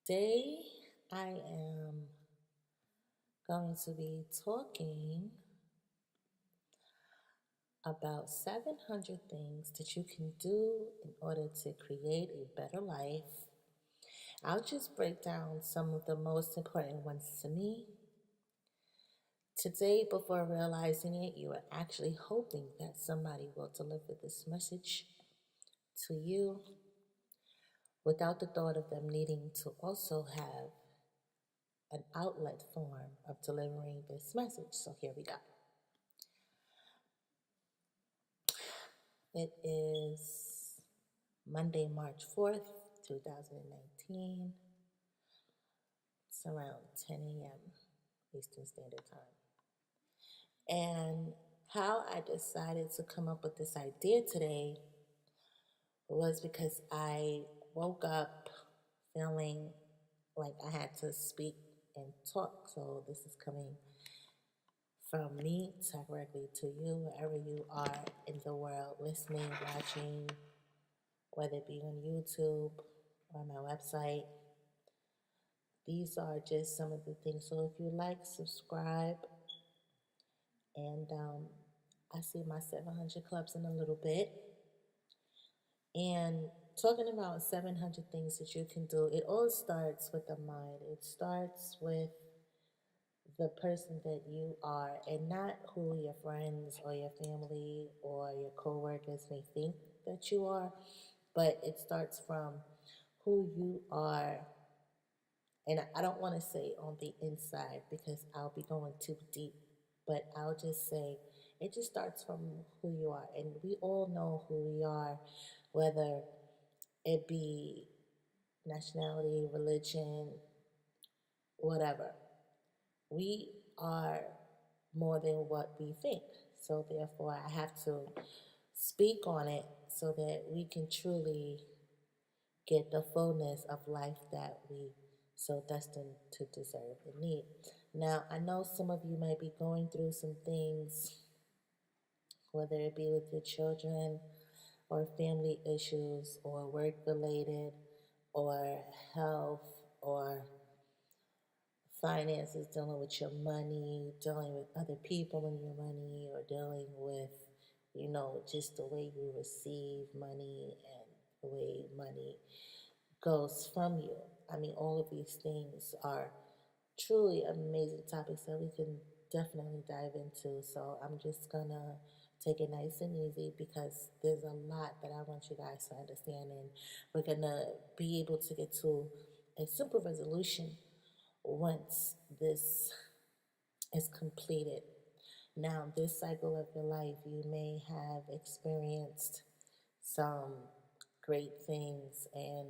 Today, I am going to be talking about 700 things that you can do in order to create a better life. I'll just break down some of the most important ones to me. Today, before realizing it, you are actually hoping that somebody will deliver this message to you without the thought of them needing to also have an outlet form of delivering this message. So here we go. It is Monday, March 4th, 2019. It's around 10 a.m. Eastern Standard Time. And how I decided to come up with this idea today was because I woke up feeling like I had to speak and talk. So this is coming from me directly to you, wherever you are in the world, listening, watching, whether it be on YouTube or my website. These are just some of the things. So if you like, subscribe, and I see my 700 clubs in a little bit. And talking about 700 things that you can do, it all starts with the mind. It starts with the person that you are and not who your friends or your family or your coworkers may think that you are, but it starts from who you are. And I don't want to say on the inside because I'll be going too deep, but I'll just say it just starts from who you are. And we all know who we are, whether it be nationality, religion, whatever. We are more than what we think. So therefore, I have to speak on it so that we can truly get the fullness of life that we so destined to deserve and need. Now, I know some of you might be going through some things, whether it be with your children or family issues or work related or health or finances, dealing with your money, dealing with other people and your money, or dealing with, just the way you receive money and the way money goes from you. I mean, all of these things are truly amazing topics that we can definitely dive into. So I'm just gonna take it nice and easy because there's a lot that I want you guys to understand, and we're gonna be able to get to a simple resolution once this is completed. Now, this cycle of your life, you may have experienced some great things and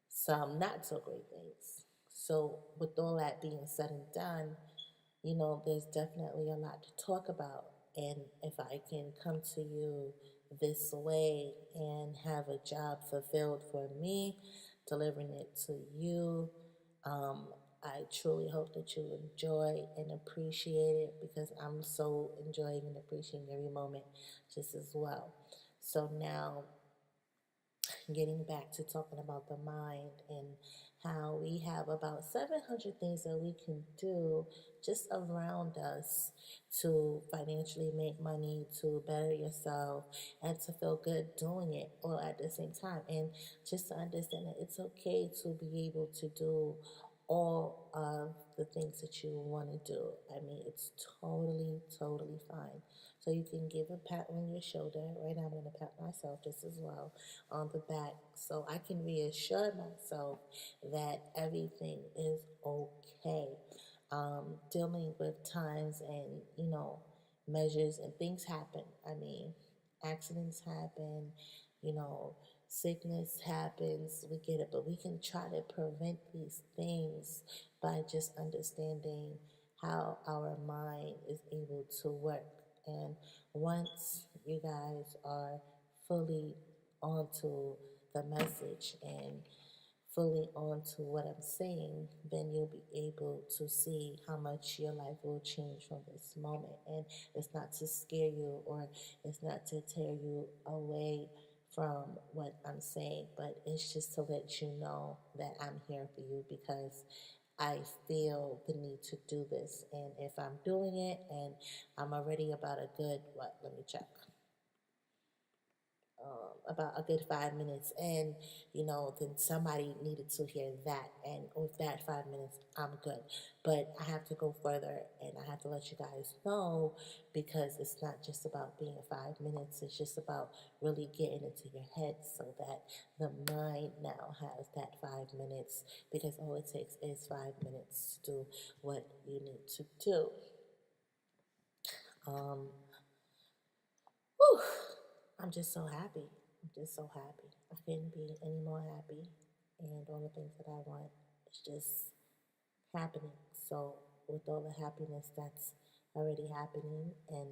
some not so great things. So, with all that being said and done, there's definitely a lot to talk about. And if I can come to you this way and have a job fulfilled for me, delivering it to you, um, I truly hope that you enjoy and appreciate it because I'm so enjoying and appreciating every moment just as well. So now getting back to talking about the mind and how we have about 700 things that we can do just around us to financially make money, to better yourself, and to feel good doing it all at the same time. And just to understand that it's okay to be able to do all of the things that you want to do. I mean, it's totally, totally fine. So you can give a pat on your shoulder. Right now, I'm going to pat myself just as well on the back so I can reassure myself that everything is okay. Dealing with times and, measures and things happen. I mean, accidents happen, you know, sickness happens, we get it, but we can try to prevent these things by just understanding how our mind is able to work. And once you guys are fully onto the message and fully onto what I'm saying, then you'll be able to see how much your life will change from this moment. And it's not to scare you or it's not to tear you away from what I'm saying, but it's just to let you know that I'm here for you because I feel the need to do this. And if I'm doing it and I'm already about a good, what, let me check, about a good 5 minutes, and then somebody needed to hear that, and with that 5 minutes I'm good. But I have to go further, and I have to let you guys know, because it's not just about being 5 minutes, it's just about really getting into your head so that the mind now has that 5 minutes, because all it takes is 5 minutes to do what you need to do. um, Whew, I'm just so happy. I'm just so happy. I couldn't be any more happy. And all the things that I want is just happening. So, with all the happiness that's already happening, and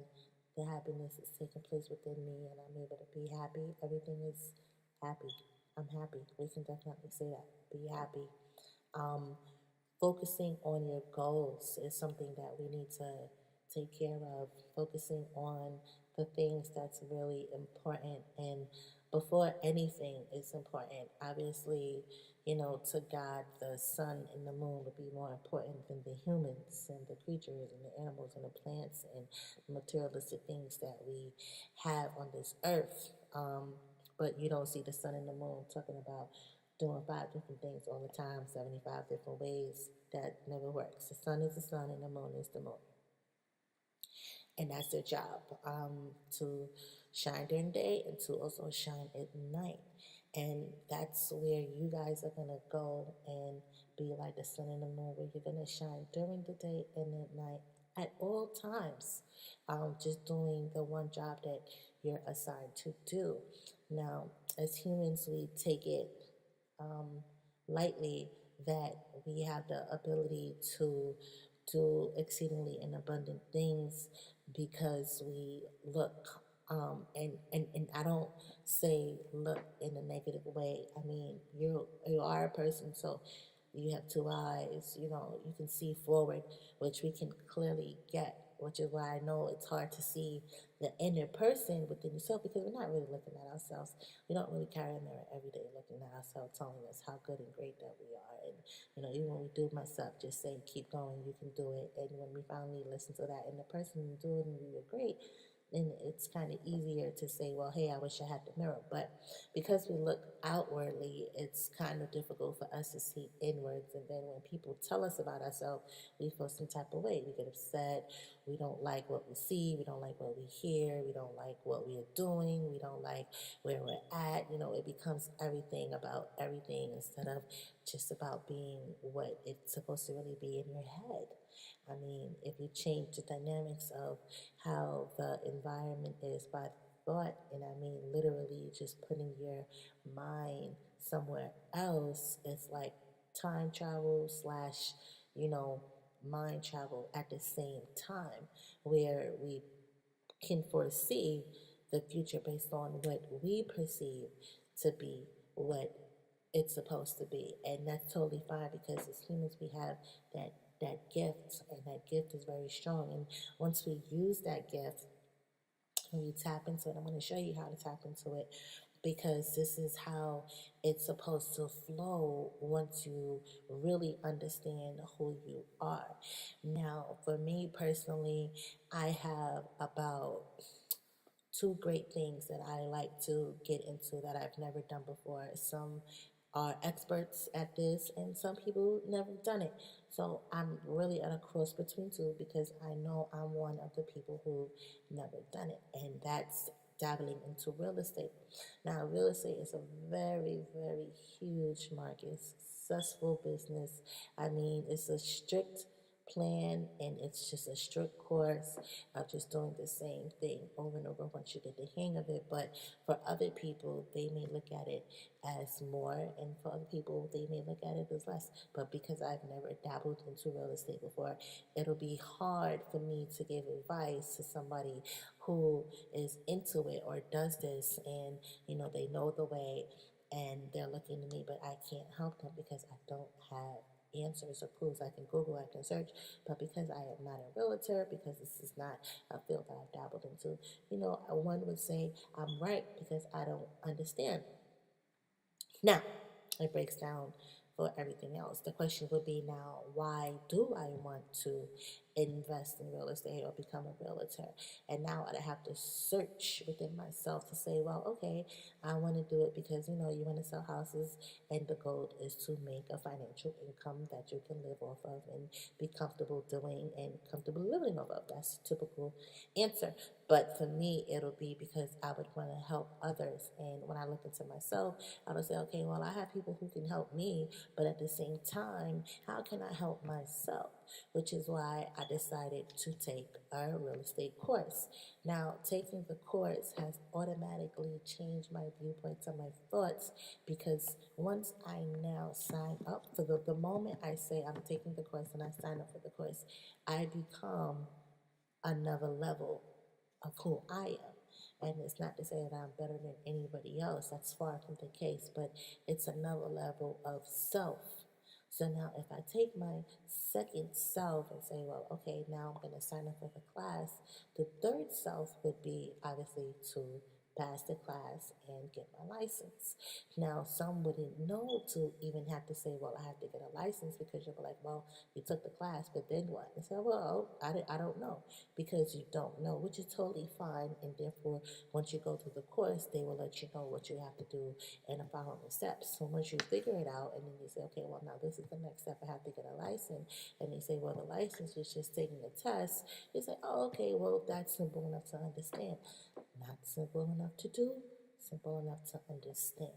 the happiness is taking place within me, and I'm able to be happy, everything is happy. I'm happy. We can definitely say that. Be happy. Um, Focusing on your goals is something that we need to take care of. Focusing on the things that's really important, and before anything is important, obviously, to God, the sun and the moon would be more important than the humans and the creatures and the animals and the plants and the materialistic things that we have on this earth. But you don't see the sun and the moon talking about doing 5 different things all the time, 75 different ways. That never works. The sun is the sun and the moon is the moon. And that's their job, to shine during the day and to also shine at night. And that's where you guys are going to go and be like the sun and the moon, where you're going to shine during the day and at night at all times, just doing the one job that you're assigned to do. Now, as humans, we take it um, lightly that we have the ability to do exceedingly and abundant things because we look, and I don't say look in a negative way. I mean, you are a person, so you have two eyes, you can see forward, which we can clearly get, which is why I know it's hard to see the inner person within yourself, because we're not really looking at ourselves. We don't really carry a mirror every day looking at ourselves, telling us how good and great that we are. And even when we do mess up, just say, keep going, you can do it. And when we finally listen to that and the person doing it, we were great, then it's kind of easier to say, well, hey, I wish I had the mirror. But because we look outwardly, it's kind of difficult for us to see inwards. And then when people tell us about ourselves, we feel some type of way. We get upset. We don't like what we see. We don't like what we hear. We don't like what we are doing. We don't like where we're at. It becomes everything about everything instead of just about being what it's supposed to really be in your head. I mean, if you change the dynamics of how the environment is by thought, and I mean literally just putting your mind somewhere else, it's like time travel slash, you know, mind travel at the same time, where we can foresee the future based on what we perceive to be what it's supposed to be. And that's totally fine, because as humans we have that gift, and that gift is very strong. And once we use that gift and we tap into it, I'm going to show you how to tap into it, because this is how it's supposed to flow once you really understand who you are. Now, for me personally, I have about two great things that I like to get into that I've never done before. Some are experts at this, and some people never done it. So I'm really at a cross between two, because I know I'm one of the people who never done it, and that's dabbling into real estate. Now, real estate is a very, very huge market, successful business. I mean, it's a strict plan, and it's just a strict course of just doing the same thing over and over once you get the hang of it. But for other people, they may look at it as more, and for other people, they may look at it as less. But because I've never dabbled into real estate before, it'll be hard for me to give advice to somebody who is into it or does this, and they know the way, and they're looking to me, but I can't help them because I don't have answers or clues. I can Google, I can search, but because I am not a realtor, because this is not a field that I've dabbled into, one would say I'm right because I don't understand. Now, it breaks down for everything else. The question would be now, why do I want to invest in real estate or become a realtor? And now I have to search within myself to say, well, okay, I want to do it because you want to sell houses, and the goal is to make a financial income that you can live off of and be comfortable doing and comfortable living off of. That's the typical answer. But for me, it'll be because I would want to help others. And when I look into myself, I would say, okay, well, I have people who can help me, but at the same time, how can I help myself? Which is why I decided to take a real estate course. Now, taking the course has automatically changed my viewpoints and my thoughts, because once I now sign up for the moment I say I'm taking the course and I sign up for the course, I become another level of who I am. And it's not to say that I'm better than anybody else. That's far from the case, but it's another level of self. So now, if I take my second self and say, well, okay, now I'm going to sign up for the class, the third self would be obviously to pass the class and get my license. Now, some wouldn't know to even have to say, well, I have to get a license, because you'll be like, well, you took the class, but then what? And say, well, I don't know, because you don't know, which is totally fine. And therefore, once you go through the course, they will let you know what you have to do and the following steps. So once you figure it out, and then you say, okay, well, now this is the next step, I have to get a license. And they say, well, the license is just taking a test. You say, oh, okay, well, that's simple enough to understand. Not simple enough to do, simple enough to understand.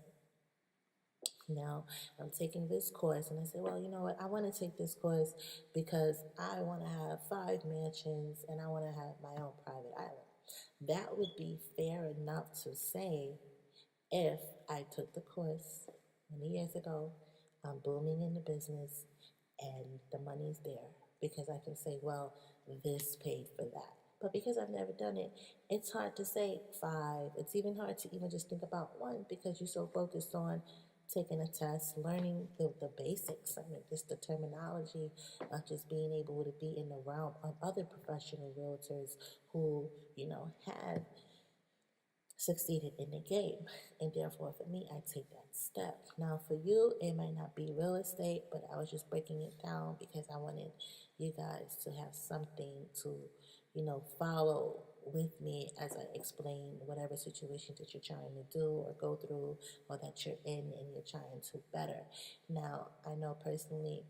Now, I'm taking this course, and I say, well, you know what? I want to take this course because I want to have 5 mansions and I want to have my own private island. That would be fair enough to say if I took the course many years ago, I'm booming in the business, and the money's there, because I can say, well, this paid for that. But because I've never done it, it's hard to say 5. It's even hard to even just think about 1, because you're so focused on taking a test, learning the basics. I mean, just the terminology of just being able to be in the realm of other professional realtors who, have succeeded in the game. And therefore, for me, I take that step. Now, for you, it might not be real estate, but I was just breaking it down because I wanted you guys to have something to, follow with me as I explain whatever situation that you're trying to do or go through, or that you're in and you're trying to better. Now, I know personally,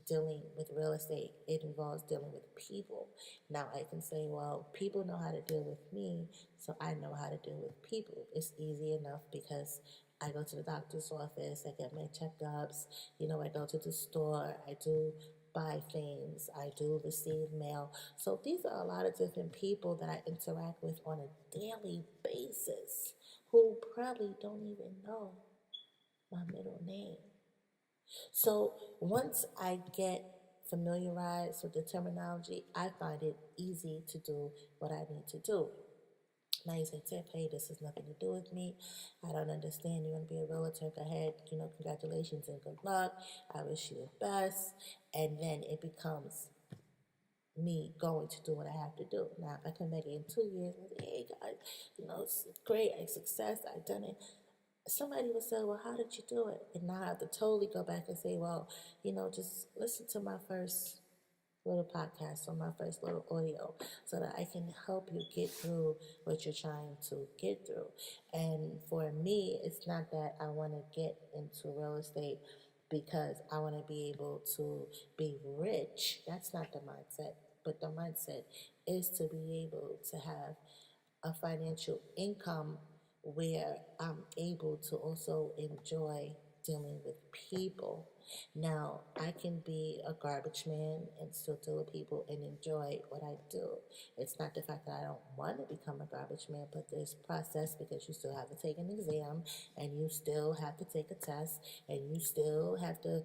dealing with real estate, it involves dealing with people. Now, I can say, well, people know how to deal with me, so I know how to deal with people. It's easy enough because I go to the doctor's office, I get my checkups, I go to the store, I do buy things, I do receive mail. So these are a lot of different people that I interact with on a daily basis, who probably don't even know my middle name. So once I get familiarized with the terminology, I find it easy to do what I need to do. Now you say, Tiff, hey, this has nothing to do with me. I don't understand. You want to be a realtor? Go ahead. Congratulations and good luck. I wish you the best. And then it becomes me going to do what I have to do. Now, if I come back in 2 years and say, hey, guys, it's great. I success. I've done it. Somebody would say, well, how did you do it? And now I have to totally go back and say, well, just listen to my first little podcast or my first little audio, so that I can help you get through what you're trying to get through. And for me, it's not that I want to get into real estate because I want to be able to be rich. That's not the mindset. But the mindset is to be able to have a financial income where I'm able to also enjoy dealing with people. Now, I can be a garbage man and still deal with people and enjoy what I do. It's not the fact that I don't want to become a garbage man, but there's process, because you still have to take an exam, and you still have to take a test, and you still have to,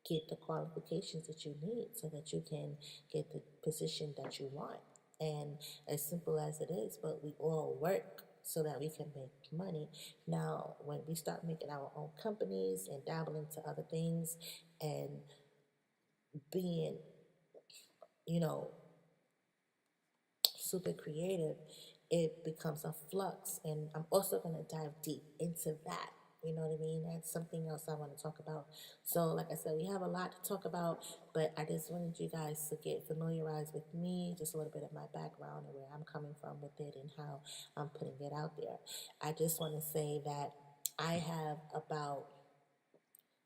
get the qualifications that you need so that you can get the position that you want. And as simple as it is, but we all work so that we can make money. Now, when we start making our own companies and dabbling into other things and being, you know, super creative, it becomes a flux. And I'm also going to dive deep into that. You know what I mean? That's something else I want to talk about. So, like I said, we have a lot to talk about, but I just wanted you guys to get familiarized with me, just a little bit of my background and where I'm coming from with it and how I'm putting it out there. I just want to say that I have about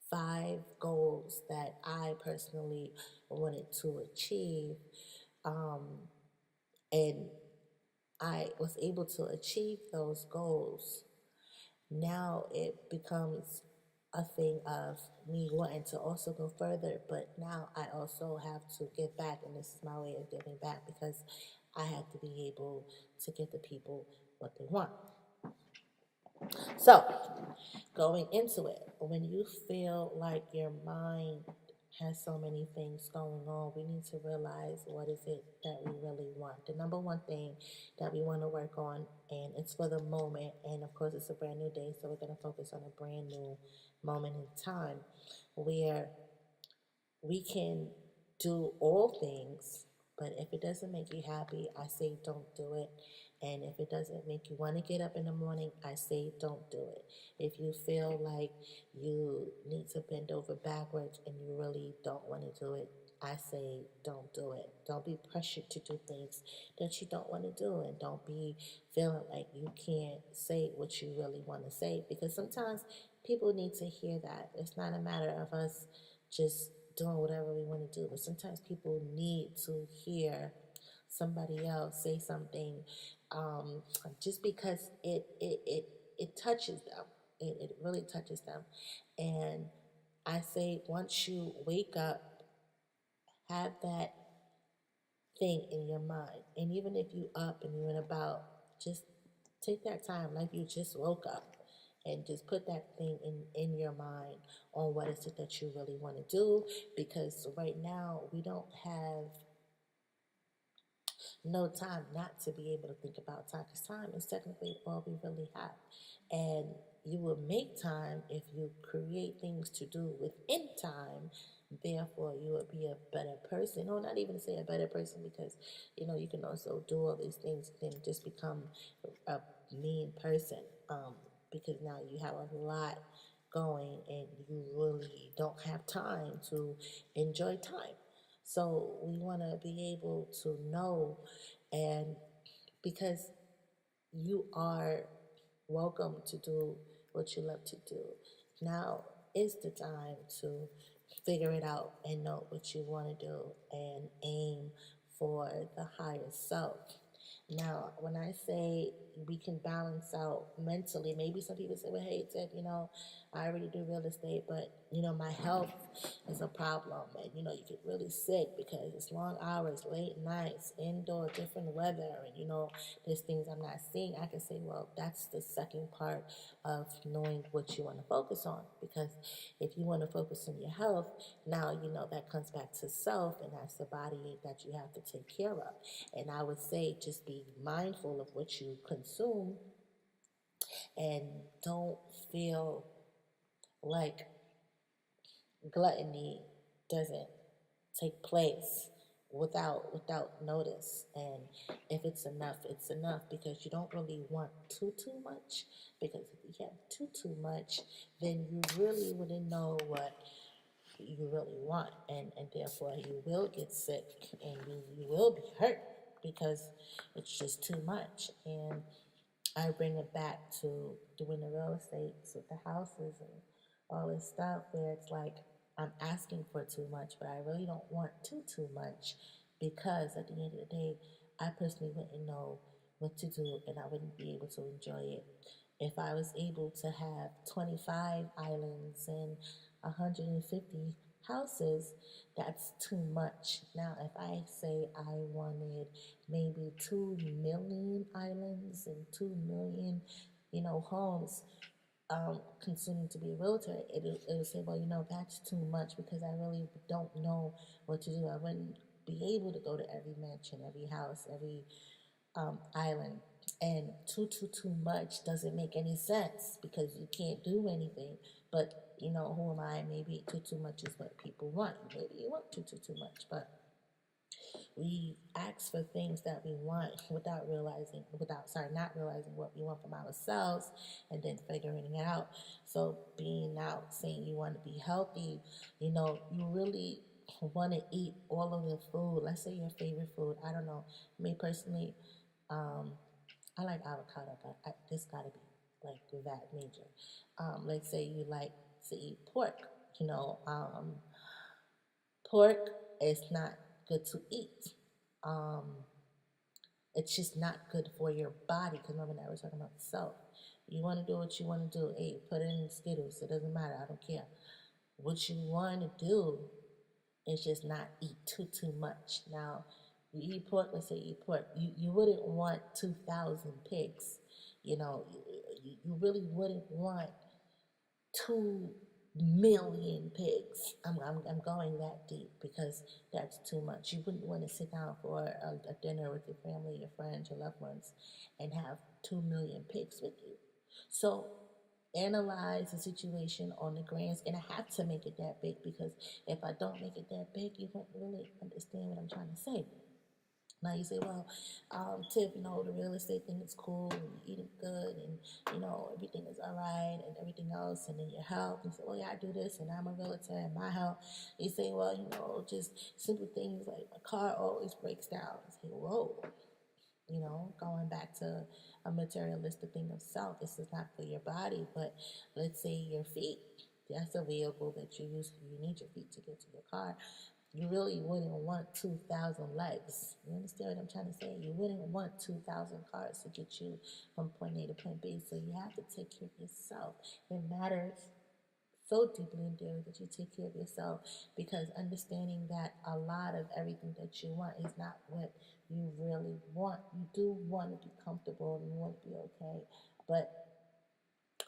5 goals that I personally wanted to achieve. And I was able to achieve those goals. Now it becomes a thing of me wanting to also go further, but now I also have to give back, and this is my way of giving back because I have to be able to give the people what they want. So, going into it, when you feel like your mind has so many things going on, we need to realize what is it that we really want. The number one thing that we want to work on, and it's for the moment, and of course it's a brand new day, so we're going to focus on a brand new moment in time where we can do all things, but if it doesn't make you happy, I say don't do it. And if it doesn't make you want to get up in the morning, I say don't do it. If you feel like you need to bend over backwards and you really don't want to do it, I say don't do it. Don't be pressured to do things that you don't want to do, and don't be feeling like you can't say what you really want to say, because sometimes people need to hear that. It's not a matter of us just doing whatever we want to do, but sometimes people need to hear somebody else say something, just because it touches them. It really touches them. And I say, once you wake up, have that thing in your mind. And even if you up and you're about, just take that time like you just woke up and just put that thing in your mind on what is it that you really want to do. Because right now we don't have no time not to be able to think about time, because time is technically all we really have. And you will make time if you create things to do within time. Therefore, you will be a better person. Or not even say a better person, because you can also do all these things and then just become a mean person. Because now you have a lot going and you really don't have time to enjoy time. So we want to be able to know, and because you are welcome to do what you love to do. Now is the time to figure it out and know what you want to do and aim for the higher self. Now, when I say we can balance out mentally, maybe some people say, well, hey, Ted, I already do real estate, but, my health is a problem. And, you get really sick because it's long hours, late nights, indoor, different weather, and, there's things I'm not seeing. I can say, well, that's the second part of knowing what you want to focus on. Because if you want to focus on your health, now, that comes back to self, and that's the body that you have to take care of. And I would say just be mindful of what you consume, and don't feel like gluttony doesn't take place without notice. And if it's enough, it's enough, because you don't really want too much. Because if you have too much, then you really wouldn't know what you really want, and therefore you will get sick, and you will be hurt because it's just too much. And I bring it back to doing the real estate with the houses and all this stuff, where it's like I'm asking for too much, but I really don't want too much, because at the end of the day, I personally wouldn't know what to do, and I wouldn't be able to enjoy it. If I was able to have 25 islands and 150 houses, that's too much. Now, if I say I wanted maybe 2 million islands and 2 million, homes, consuming to be a realtor, it'll say, well, that's too much, because I really don't know what to do. I wouldn't be able to go to every mansion, every house, every island, And too much doesn't make any sense because you can't do anything. But who am I? Maybe too much is what people want. Maybe you want too much, but we ask for things that we want not realizing what we want from ourselves, and then figuring it out. So being out saying you want to be healthy, you really want to eat all of the food. Let's say your favorite food. I don't know. Me personally, um, I like avocado, but this gotta be like that major. Let's say you like to eat pork. You know, um, Pork is not good to eat. Um, it's just not good for your body. Because remember now we're talking about the self. You want to do what you want to do. Hey, put it in Skittles. It doesn't matter. I don't care. What you want to do is just not eat too much. Now, you eat pork. Let's say you eat pork. You wouldn't want 2,000 pigs. You really wouldn't want 2 million pigs. I'm going that deep because that's too much. You wouldn't want to sit down for a dinner with your family, your friends, your loved ones, and have 2 million pigs with you. So analyze the situation on the grand scale. And I have to make it that big because if I don't make it that big, you won't really understand what I'm trying to say. Now you say, well, Tiff, the real estate thing is cool and you're eating good and, everything is all right and everything else. And then your health. You say, well, yeah, I do this and I'm a realtor and my health. You say, well, just simple things like a car always breaks down. You say, whoa, going back to a materialistic thing of self. This is not for your body, but let's say your feet. That's a vehicle that you use. You need your feet to get to your car. You really wouldn't want 2,000 legs. You understand what I'm trying to say? You wouldn't want 2,000 cars to get you from point A to point B. So you have to take care of yourself. It matters so deeply and dearly that you take care of yourself, because understanding that a lot of everything that you want is not what you really want. You do want to be comfortable and you want to be okay, but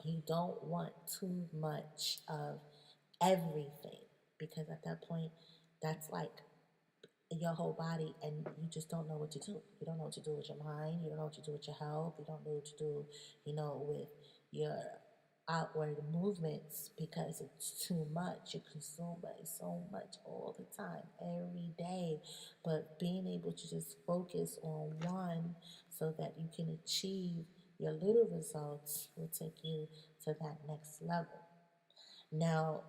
you don't want too much of everything, because at that point, that's like your whole body, and you just don't know what to do. You don't know what to do with your mind. You don't know what to do with your health. You don't know what to do, with your outward movements, because it's too much. You consume so much all the time, every day. But being able to just focus on one so that you can achieve your little results will take you to that next level. Now,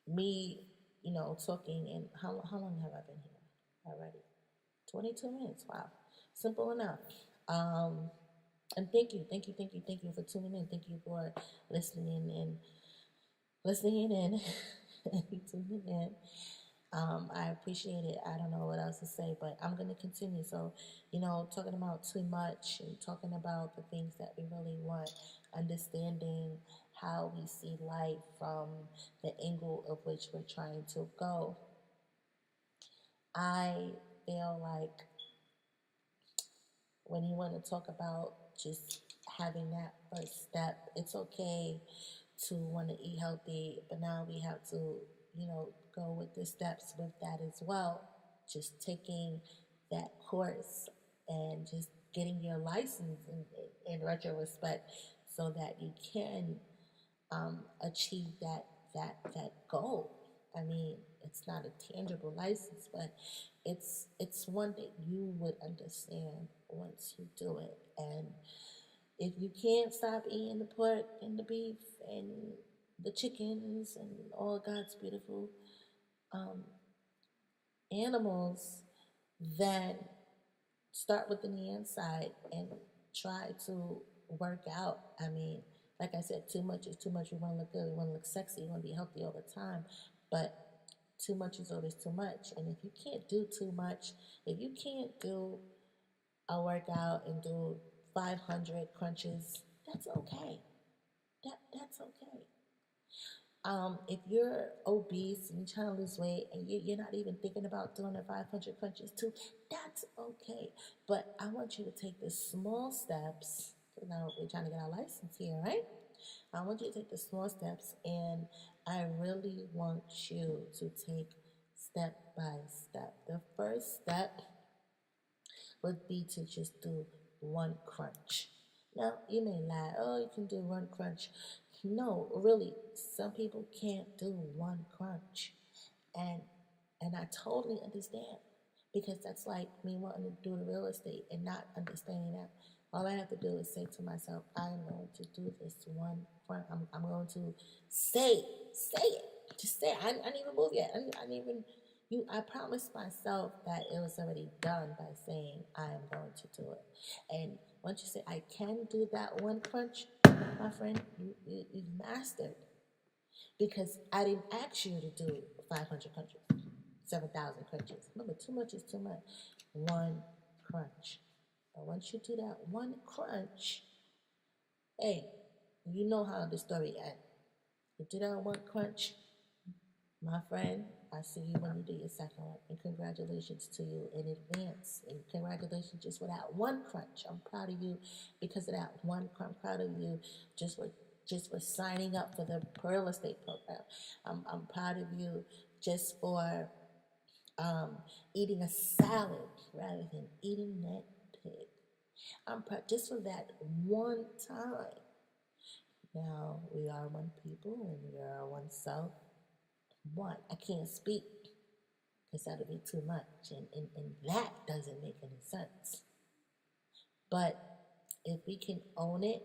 me, talking, and how long have I been here already? 22 minutes. Wow. Simple enough. Um, and thank you for tuning in. Thank you for listening and listening in and tuning in. I appreciate it. I don't know what else to say, but I'm going to continue. So, talking about too much and talking about the things that we really want, understanding how we see life from the angle of which we're trying to go. I feel like when you want to talk about just having that first step, it's okay to want to eat healthy, but now we have to, go with the steps with that as well. Just taking that course and just getting your license in retrospect so that you can achieve that goal. I mean, it's not a tangible license, but it's one that you would understand once you do it. And if you can't stop eating the pork and the beef and the chickens and all God's beautiful um, animals, then start within the inside and try to work out. I mean, like I said, too much is too much. We want to look good, we want to look sexy, we want to be healthy all the time, but too much is always too much. And if you can't do too much, if you can't do a workout and do 500 crunches, that's okay. That's okay. If you're obese and you're trying to lose weight and you're not even thinking about doing the 500 crunches too, that's okay. But I want you to take the small steps. Now we're trying to get our license here, right? I want you to take the small steps, and I really want you to take step by step. The first step would be to just do one crunch. Now, you may lie, oh, you can do one crunch. No, really, some people can't do one crunch. And I totally understand because that's like me wanting to do the real estate and not understanding that all I have to do is say to myself, I'm going to do this one crunch. I'm going to say it. Just say it. I didn't even move yet. I didn't even I promised myself that it was already done by saying I am going to do it. And once you say I can do that one crunch, my friend, you've mastered. Because I didn't ask you to do 500 crunches, 7,000 crunches. Remember, too much is too much. One crunch. And once you do that one crunch, hey, you know how the story ends. You do that one crunch, my friend, I see you when you do your second one. And congratulations to you in advance. And congratulations just for that one crunch. I'm proud of you because of that one crunch. I'm proud of you just for signing up for the real estate program. I'm proud of you just for eating a salad rather than eating that pig. I'm proud just for that one time. Now we are one people and we are one self. One, I can't speak because that'll be too much, and that doesn't make any sense. But if we can own it,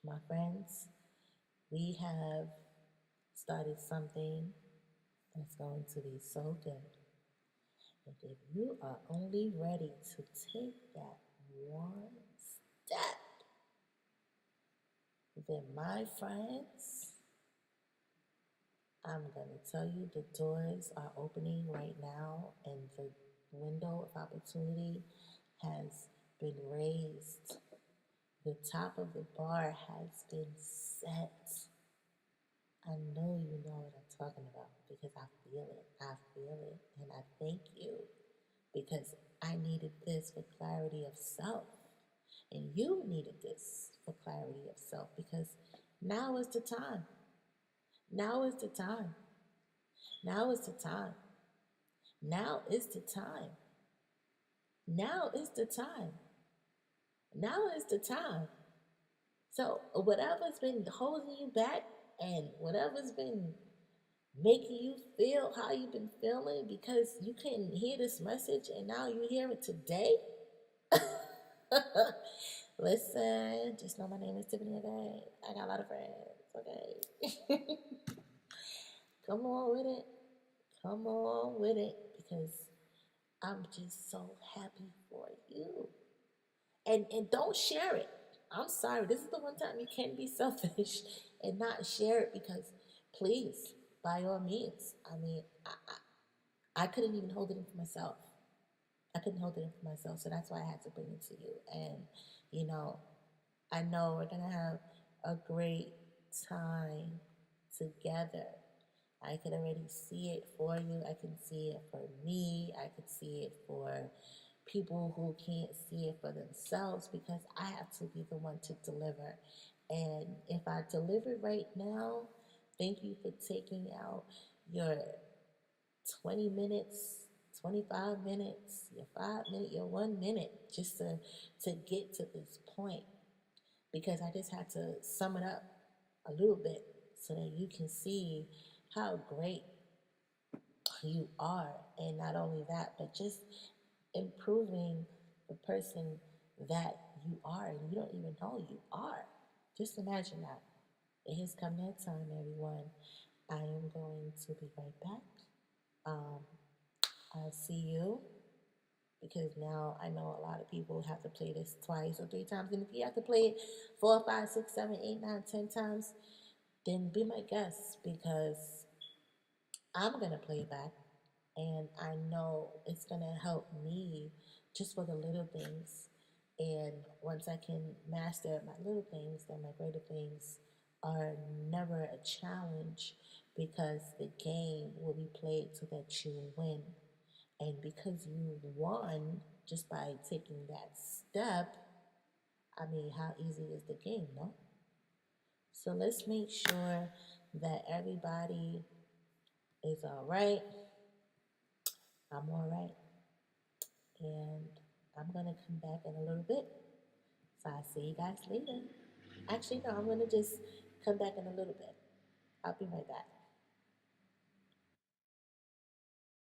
my friends, we have started something that's going to be so good. And if you are only ready to take that one step, then my friends, I'm going to tell you the doors are opening right now and the window of opportunity has been raised. The top of the bar has been set. I know you know what I'm talking about because I feel it. I feel it. And I thank you because I needed this for clarity of self. And you needed this for clarity of self because now is the time. Now is the time. Now is the time. Now is the time. Now is the time. Now is the time. So whatever's been holding you back and whatever's been making you feel how you've been feeling because you couldn't hear this message and now you hear it today. Listen, just know my name is Tiffany Obey. I got a lot of friends, okay? Come on with it. Come on with it because I'm just so happy for you. And don't share it. I'm sorry. This is the one time you can be selfish and not share it because please, by all means. I mean, I couldn't even hold it in for myself. I couldn't hold it in for myself. So that's why I had to bring it to you. And, you know, I know we're going to have a great time together. I can already see it for you. I can see it for me. I can see it for people who can't see it for themselves because I have to be the one to deliver. And if I deliver right now, thank you for taking out your 20 minutes, 25 minutes, your 5 minute, your 1 minute just to get to this point. Because I just had to sum it up a little bit so that you can see how great you are. And not only that, but just improving the person that you are and you don't even know you are. Just imagine that. It has come that time, everyone. I am going to be right back. I'll see you because now I know a lot of people have to play this twice or 3 times. And if you have to play it 4, 5, 6, 7, 8, 9, 10 times, then be my guest because I'm going to play it back. And I know it's going to help me just for the little things. And once I can master my little things, then my greater things are never a challenge because the game will be played so that you win. And because you won just by taking that step, I mean, how easy is the game, no? So let's make sure that everybody is all right. I'm all right. and I'm gonna come back in a little bit. So I'll see you guys later. Actually, no, I'm gonna just come back in a little bit. I'll be right back.